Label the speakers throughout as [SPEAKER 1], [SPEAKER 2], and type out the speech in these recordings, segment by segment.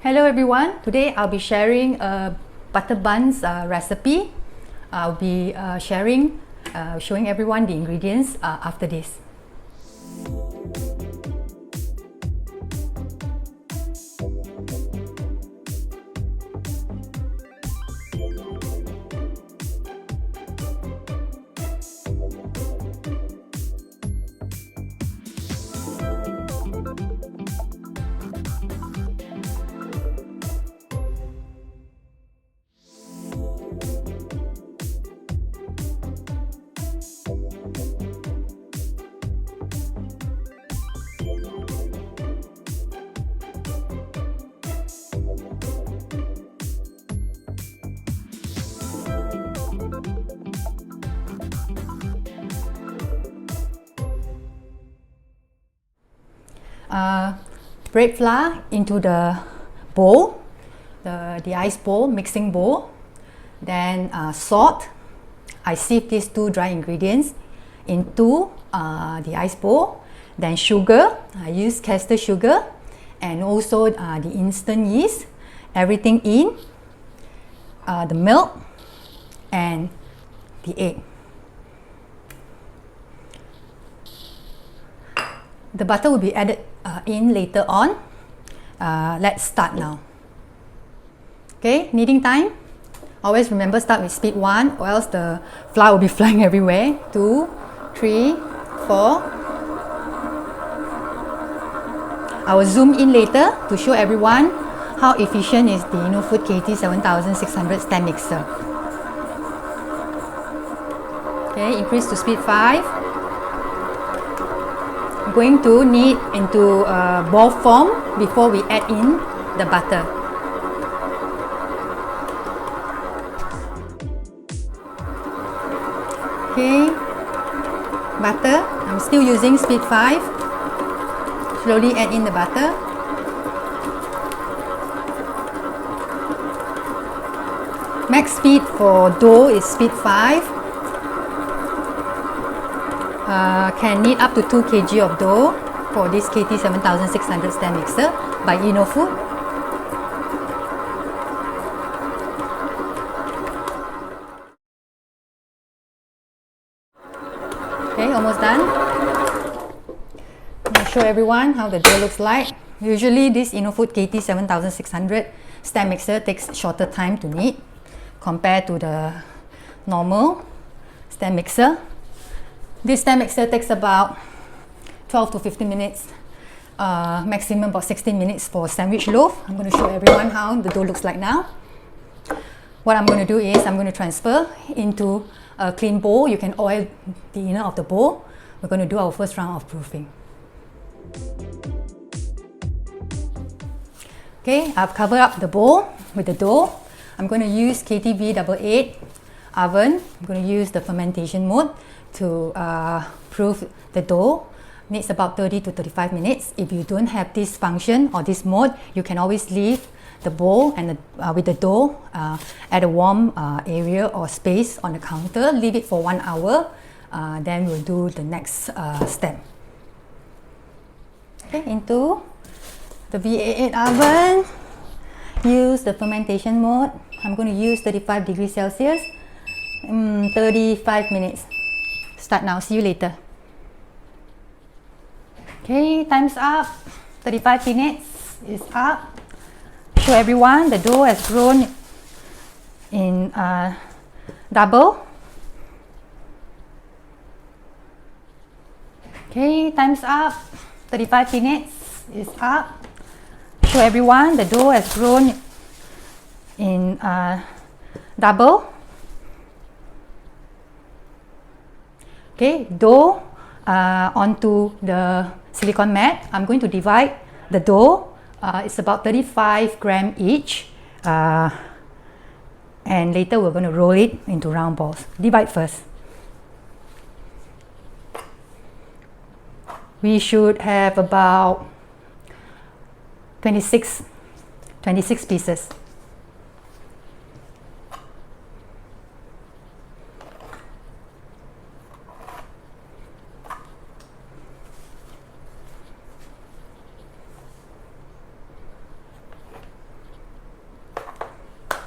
[SPEAKER 1] Hello everyone, today I'll be sharing a butter buns recipe. I'll be showing everyone the ingredients after this. Bread flour into the bowl, the ice bowl, mixing bowl. Then salt. I sieve these two dry ingredients into the ice bowl. Then sugar. I use caster sugar and also the instant yeast. Everything in. The milk and the egg. The butter will be added in later on. Let's start now. Okay, kneading time. Always remember start with speed 1 or else the flour will be flying everywhere. 2, 3, 4. I will zoom in later to show everyone how efficient is the InnoFood KT7600 stand mixer. Okay, increase to speed 5. Going to knead into ball form before we add in the butter. Okay, butter. I'm still using speed 5. Slowly add in the butter. Max speed for dough is speed 5. Can knead up to 2 kg of dough for this KT7600 stand mixer by InnoFood. Okay, almost done. I'll show everyone how the dough looks like. Usually this InnoFood KT7600 stand mixer takes shorter time to knead compared to the normal stand mixer. This stand mixer takes about 12 to 15 minutes, maximum about 16 minutes for sandwich loaf. I'm going to show everyone how the dough looks like now. What I'm going to do is I'm going to transfer into a clean bowl. You can oil the inner of the bowl. We're going to do our first round of proofing. Okay, I've covered up the bowl with the dough. I'm going to use KTV88 oven. I'm going to use the fermentation mode to proof the dough. Needs about 30 to 35 minutes. If you don't have this function or this mode, you can always leave the bowl and with the dough at a warm area or space on the counter. Leave it for 1 hour. Then we'll do the next step. Okay, into the V88 oven. Use the fermentation mode. I'm going to use 35 degrees Celsius. 35 minutes. Start now. See you later. Okay, time's up. 35 minutes is up. Show everyone the dough has grown in double. Okay, time's up. 35 minutes is up. Show everyone the dough has grown in double. Okay, dough onto the silicone mat. I'm going to divide the dough. It's about 35 grams each. And later we're going to roll it into round balls. Divide first. We should have about 26 pieces.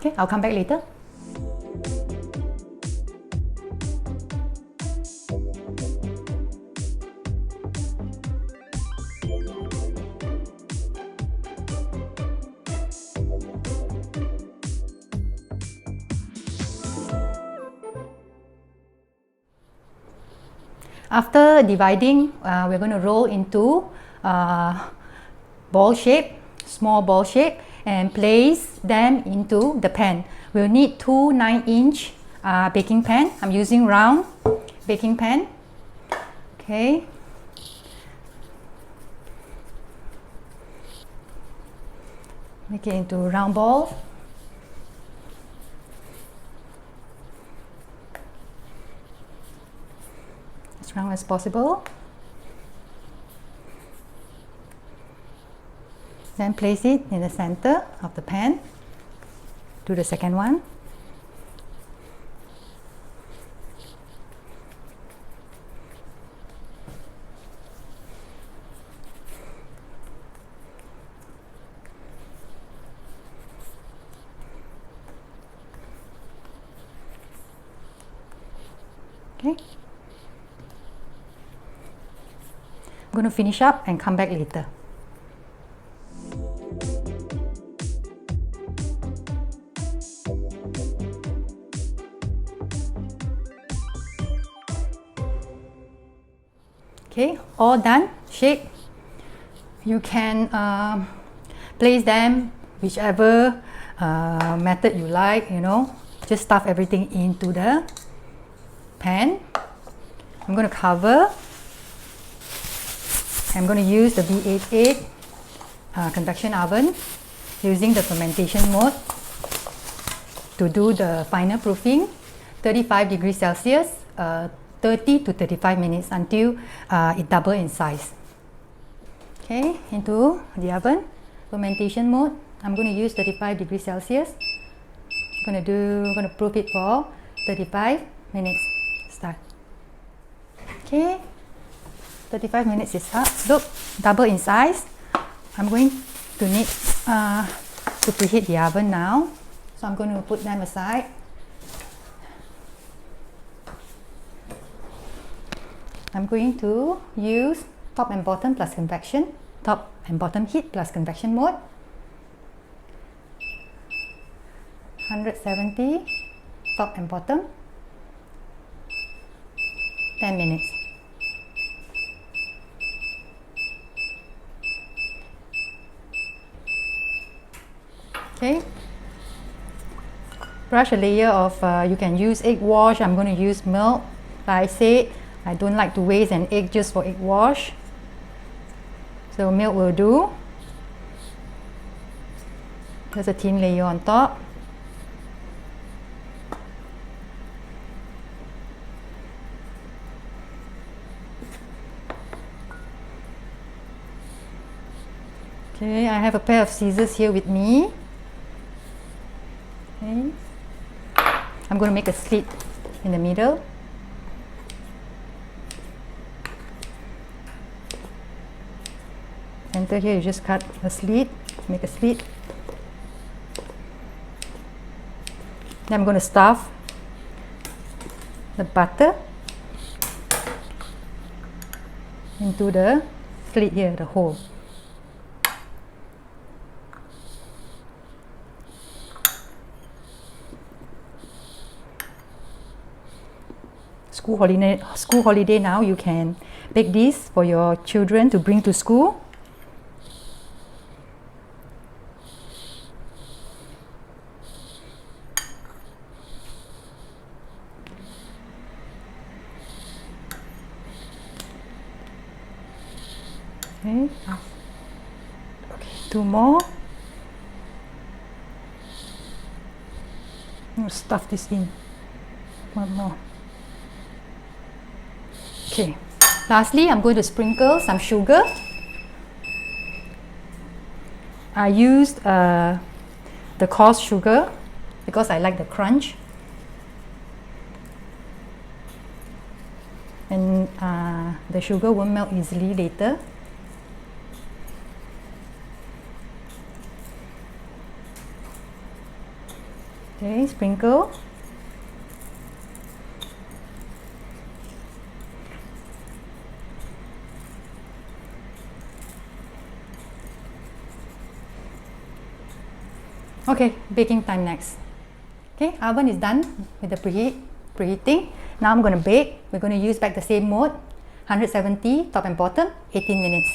[SPEAKER 1] Okay, I'll come back later. After dividing, we're going to roll into ball shape, small ball shape, and place them into the pan. We'll need two 9-inch baking pan. I'm using round baking pan. Okay. Make it into round balls. As round as possible. Then place it in the center of the pan. Do the second one. Okay. I'm going to finish up and come back later. Okay, all done, shape. You can place them whichever method you like, you know. Just stuff everything into the pan. I'm going to cover. I'm going to use the V88 convection oven using the fermentation mode to do the final proofing. 35 degrees Celsius, 30 to 35 minutes until it double in size. Okay, into the oven, fermentation mode. I'm going to use 35 degrees Celsius. I'm going to proof it for 35 minutes. Start. Okay, 35 minutes is up. Look, double in size. I'm going to need to preheat the oven now. So I'm going to put them aside. I'm going to use top and bottom plus convection, top and bottom heat plus convection mode. 170, top and bottom, 10 minutes. Okay, brush a layer of, you can use egg wash. I'm going to use milk. Like I said, I don't like to waste an egg just for egg wash. So milk will do. There's a thin layer on top. Okay, I have a pair of scissors here with me. Okay. I'm going to make a slit in the middle. Center here, you just cut a slit, make a slit. Then I'm going to stuff the butter into the slit here, the hole. School holiday now, you can bake this for your children to bring to school. Okay, two more. I'm going to stuff this in. One more. Okay, lastly, I'm going to sprinkle some sugar. I used the coarse sugar because I like the crunch. And the sugar won't melt easily later. Okay, sprinkle. Okay, baking time next. Okay, oven is done with the preheating. Now I'm going to bake. We're going to use back the same mode, 170 top and bottom, 18 minutes.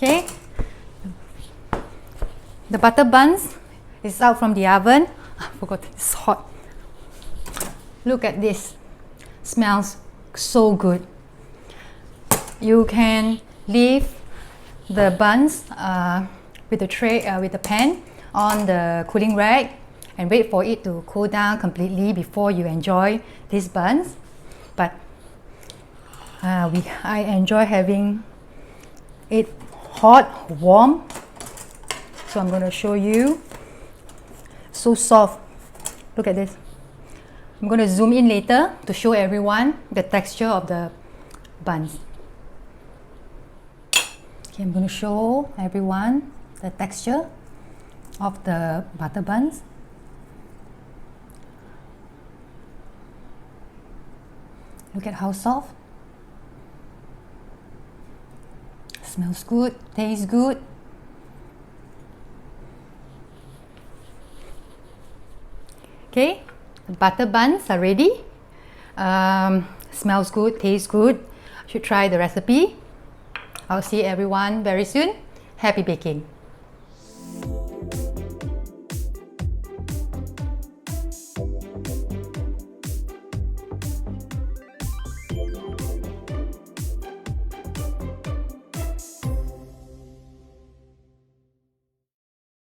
[SPEAKER 1] Okay, the butter buns is out from the oven. I forgot, it's hot. Look at this, smells so good. You can leave the buns with the tray, with the pan on the cooling rack and wait for it to cool down completely before you enjoy these buns. But I enjoy having it hot, warm. So I'm going to show you. So soft. Look at this. I'm going to zoom in later to show everyone the texture of the buns. Okay, I'm going to show everyone the texture of the butter buns. Look at how soft. Smells good, tastes good. Okay, the butter buns are ready. Smells good, tastes good. You should try the recipe. I'll see everyone very soon. Happy baking!